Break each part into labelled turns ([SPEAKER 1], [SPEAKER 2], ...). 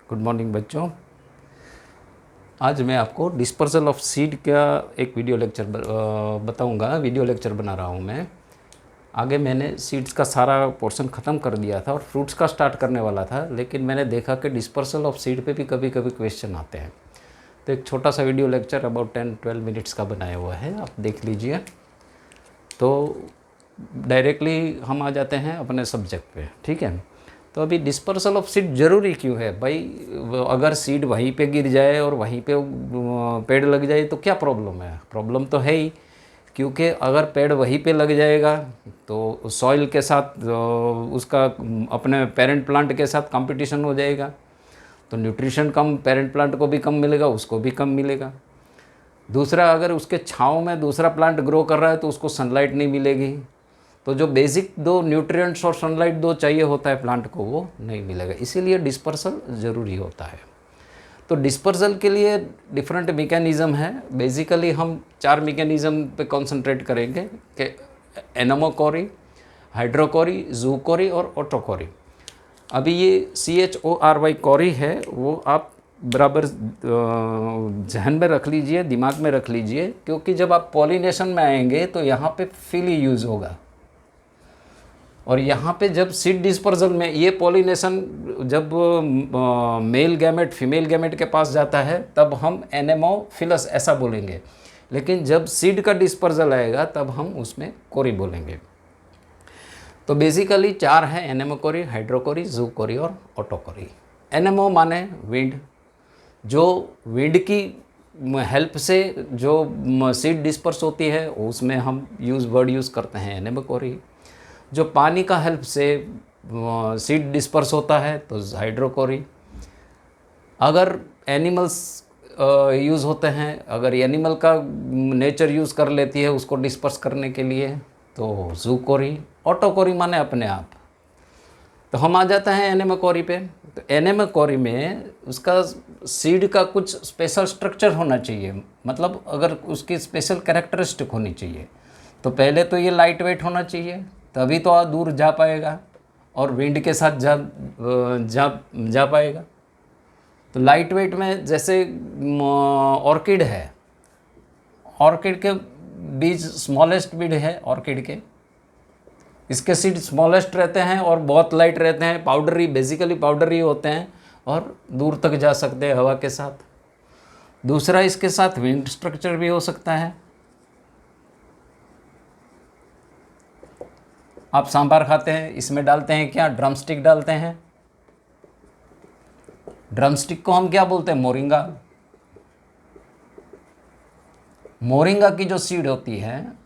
[SPEAKER 1] Good morning बच्चों। आज मैं आपको डिस्पर्सल ऑफ सीड का एक वीडियो लेक्चर बताऊंगा। वीडियो लेक्चर बना रहा हूं मैं। आगे मैंने सीड्स का सारा पोर्शन ख़त्म कर दिया था और फ्रूट्स का स्टार्ट करने वाला था, लेकिन मैंने देखा कि डिस्पर्सल ऑफ सीड पे भी कभी कभी क्वेश्चन आते हैं। तो एक छोटा सा वीडियो लेक्चर अबाउट 10-12 मिनट्स का बनाया हुआ है, आप देख लीजिए। तो डायरेक्टली हम आ जाते हैं अपने सब्जेक्ट पे, ठीक है। तो अभी डिस्पर्सल ऑफ सीड ज़रूरी क्यों है भाई? अगर सीड वहीं पे गिर जाए और वहीं पे पेड़ लग जाए तो क्या प्रॉब्लम है? प्रॉब्लम तो है ही, क्योंकि अगर पेड़ वहीं पे लग जाएगा तो सॉइल के साथ उसका अपने पेरेंट प्लांट के साथ कंपटीशन हो जाएगा, तो न्यूट्रिशन कम, पेरेंट प्लांट को भी कम मिलेगा, उसको भी कम मिलेगा। दूसरा, अगर उसके छाँव में दूसरा प्लांट ग्रो कर रहा है तो उसको सनलाइट नहीं मिलेगी, तो जो बेसिक दो न्यूट्रिएंट्स और सनलाइट दो चाहिए होता है प्लांट को, वो नहीं मिलेगा। इसीलिए डिस्पर्सल ज़रूरी होता है। तो डिस्पर्सल के लिए डिफरेंट मैकेनिज़्म है। बेसिकली हम 4 मैकेनिज़्म पे कंसंट्रेट करेंगे कि एनेमोकोरी, हाइड्रोकोरी, जूकोरी और ऑटोकोरी। अभी ये CHORY कोरी है, वो आप बराबर जहन में रख लीजिए, दिमाग में रख लीजिए, क्योंकि जब आप पॉलिनेशन में आएंगे तो यहाँ पे फिली यूज़ होगा। और यहाँ पे जब सीड डिस्पर्सल में ये पॉलिनेशन जब मेल गैमेट फीमेल गैमेट के पास जाता है तब हम एनेमोफिलस ऐसा बोलेंगे, लेकिन जब सीड का डिस्पर्सल आएगा तब हम उसमें कोरी बोलेंगे। तो बेसिकली 4 हैं: एनेमोकोरी, हाइड्रोकोरी, जूकोरी और ऑटोकोरी। एनेमो माने विंड, जो विंड की हेल्प से जो सीड डिस्पर्स होती है उसमें हम वर्ड यूज़ करते हैं एनेमोकोरी। जो पानी का हेल्प से सीड डिस्पर्स होता है तो हाइड्रोकोरी। अगर एनिमल्स यूज़ होते हैं, अगर एनिमल का नेचर यूज़ कर लेती है उसको डिस्पर्स करने के लिए, तो जूकोरी। ऑटोकोरी माने अपने आप। तो हम आ जाते हैं एनेमोकोरी पे। तो एनेमोकोरी में उसका सीड का कुछ स्पेशल स्ट्रक्चर होना चाहिए, मतलब अगर उसकी स्पेशल कैरेक्टरिस्टिक होनी चाहिए। तो पहले तो ये लाइट वेट होना चाहिए, तभी तो दूर जा पाएगा और विंड के साथ जा पाएगा। तो लाइट वेट में जैसे ऑर्किड है, ऑर्किड के बीज स्मॉलेस्ट बीज है ऑर्किड के, इसके सीड स्मॉलेस्ट रहते हैं और बहुत लाइट रहते हैं, पाउडरी, बेसिकली पाउडरी होते हैं और दूर तक जा सकते हैं हवा के साथ। दूसरा, इसके साथ विंड स्ट्रक्चर भी हो सकता है। आप सांभर खाते हैं, इसमें डालते हैं क्या? ड्रमस्टिक डालते हैं। ड्रमस्टिक को हम क्या बोलते हैं? मोरिंगा। मोरिंगा की जो सीड होती है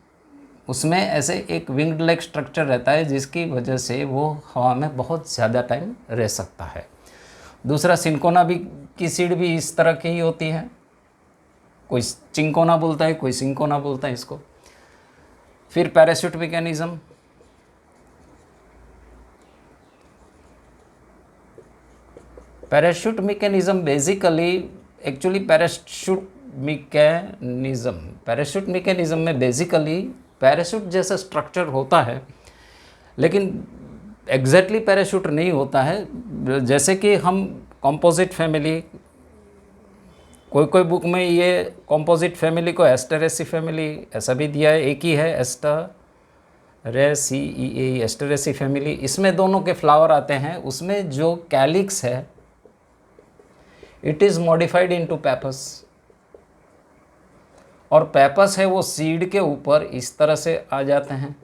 [SPEAKER 1] उसमें ऐसे एक विंग्ड लाइक स्ट्रक्चर रहता है, जिसकी वजह से वो हवा में बहुत ज़्यादा टाइम रह सकता है। दूसरा, सिंकोना भी की सीड भी इस तरह की ही होती है, कोई चिंकोना बोलता है, कोई सिंकोना बोलता है इसको। फिर parachute mechanism. Parachute mechanism basically actually parachute mechanism में बेसिकली पैराशूट जैसा स्ट्रक्चर होता है, लेकिन एग्जैक्टली पैराशूट नहीं होता है। जैसे कि हम कंपोजिट फैमिली, कोई बुक में ये कंपोजिट फैमिली को एस्टेरेसी फैमिली ऐसा भी दिया है, एक ही है एस्टेरेसी फैमिली। इसमें दोनों के फ्लावर आते हैं, उसमें जो कैलिक्स है it is modified into pappus, और पेपस है वो सीड के ऊपर इस तरह से आ जाते हैं।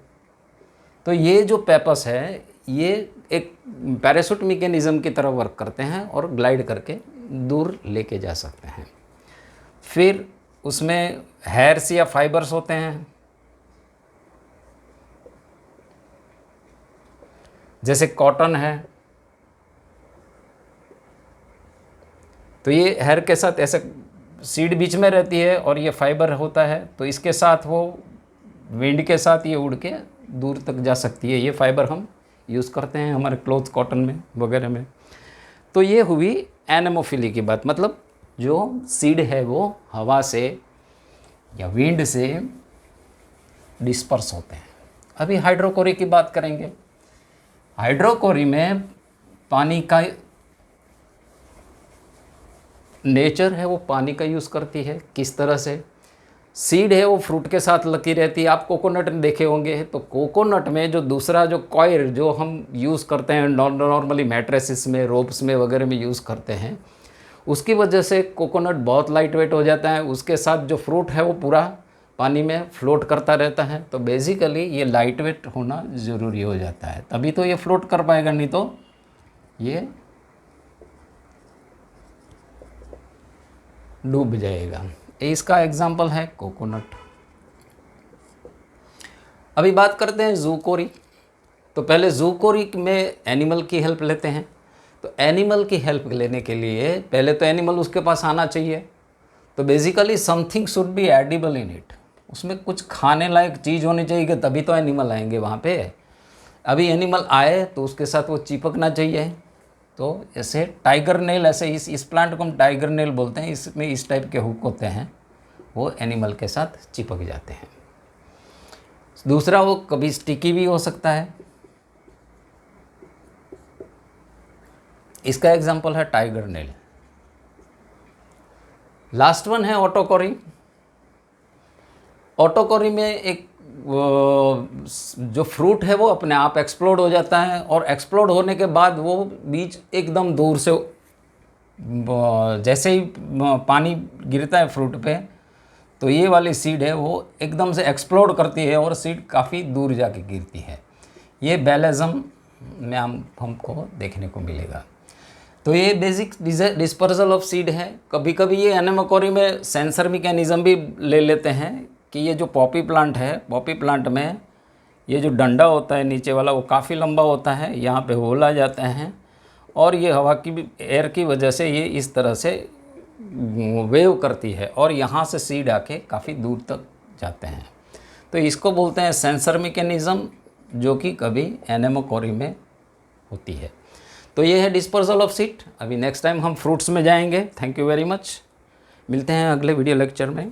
[SPEAKER 1] तो ये जो पेपस है ये एक पैराशूट मैकेनिज्म की तरह वर्क करते हैं और ग्लाइड करके दूर लेके जा सकते हैं। फिर उसमें हेयर्स या फाइबर्स होते हैं, जैसे कॉटन है, तो ये हेयर के साथ ऐसे सीड बीच में रहती है और ये फाइबर होता है, तो इसके साथ वो विंड के साथ ये उड़ के दूर तक जा सकती है। ये फाइबर हम यूज़ करते हैं हमारे क्लोथ, कॉटन में वगैरह में। तो ये हुई एनेमोफिली की बात, मतलब जो सीड है वो हवा से या विंड से डिस्पर्स होते हैं। अभी हाइड्रोकोरी की बात करेंगे। हाइड्रोकोरी में पानी का नेचर है वो पानी का यूज़ करती है, किस तरह से। सीड है वो फ्रूट के साथ लगी रहती है। आप कोकोनट देखे होंगे, तो कोकोनट में जो दूसरा जो कॉयर जो हम यूज़ करते हैं नॉर्मली मैट्रेसेस में, रोप्स में वगैरह में यूज़ करते हैं, उसकी वजह से कोकोनट बहुत लाइट वेट हो जाता है। उसके साथ जो फ्रूट है वो पूरा पानी में फ्लोट करता रहता है। तो बेसिकली ये लाइट वेट होना ज़रूरी हो जाता है, तभी तो ये फ्लोट कर पाएगा, नहीं तो ये डूब जाएगा। इसका एग्जाम्पल है कोकोनट। अभी बात करते हैं ज़ूकोरी। तो पहले ज़ूकोरी में एनिमल की हेल्प लेते हैं। तो एनिमल की हेल्प लेने के लिए पहले तो एनिमल उसके पास आना चाहिए। तो basically something should be edible in it, उसमें कुछ खाने लायक चीज़ होनी चाहिए कि तभी तो एनिमल आएंगे वहाँ पे। अभी एनिमल आए तो उसके साथ वो चिपकना चाहिए। तो ऐसे टाइगर नेल, ऐसे इस प्लांट को हम टाइगर नेल बोलते हैं, इसमें इस टाइप के हुक होते हैं, वो एनिमल के साथ चिपक जाते हैं। दूसरा, वो कभी स्टिकी भी हो सकता है। इसका एग्जांपल है टाइगर नेल। लास्ट वन है ऑटोकोरी। ऑटोकोरी में एक जो फ्रूट है वो अपने आप एक्सप्लोड हो जाता है, और एक्सप्लोड होने के बाद वो बीज एकदम दूर से, जैसे ही पानी गिरता है फ्रूट पे, तो ये वाली सीड है वो एकदम से एक्सप्लोड करती है और सीड काफ़ी दूर जाके गिरती है। ये बैलेज़म में हमको देखने को मिलेगा। तो ये बेसिक डिस्पर्सल ऑफ सीड है। कभी कभी ये एनेमोकोरी में सेंसर मैकेनिज़्म भी ले लेते हैं कि ये जो पॉपी प्लांट है, पॉपी प्लांट में ये जो डंडा होता है नीचे वाला वो काफ़ी लंबा होता है, यहाँ पे होल आ जाते हैं, और ये हवा की एयर की वजह से ये इस तरह से वेव करती है और यहाँ से सीड आके काफ़ी दूर तक जाते हैं। तो इसको बोलते हैं सेंसर मैकेनिज़्म, जो कि कभी एनेमोकोरी में होती है। तो ये है डिस्पर्सल ऑफ सीड। अभी नेक्स्ट टाइम हम फ्रूट्स में जाएंगे। Thank you very much. मिलते हैं अगले वीडियो लेक्चर में।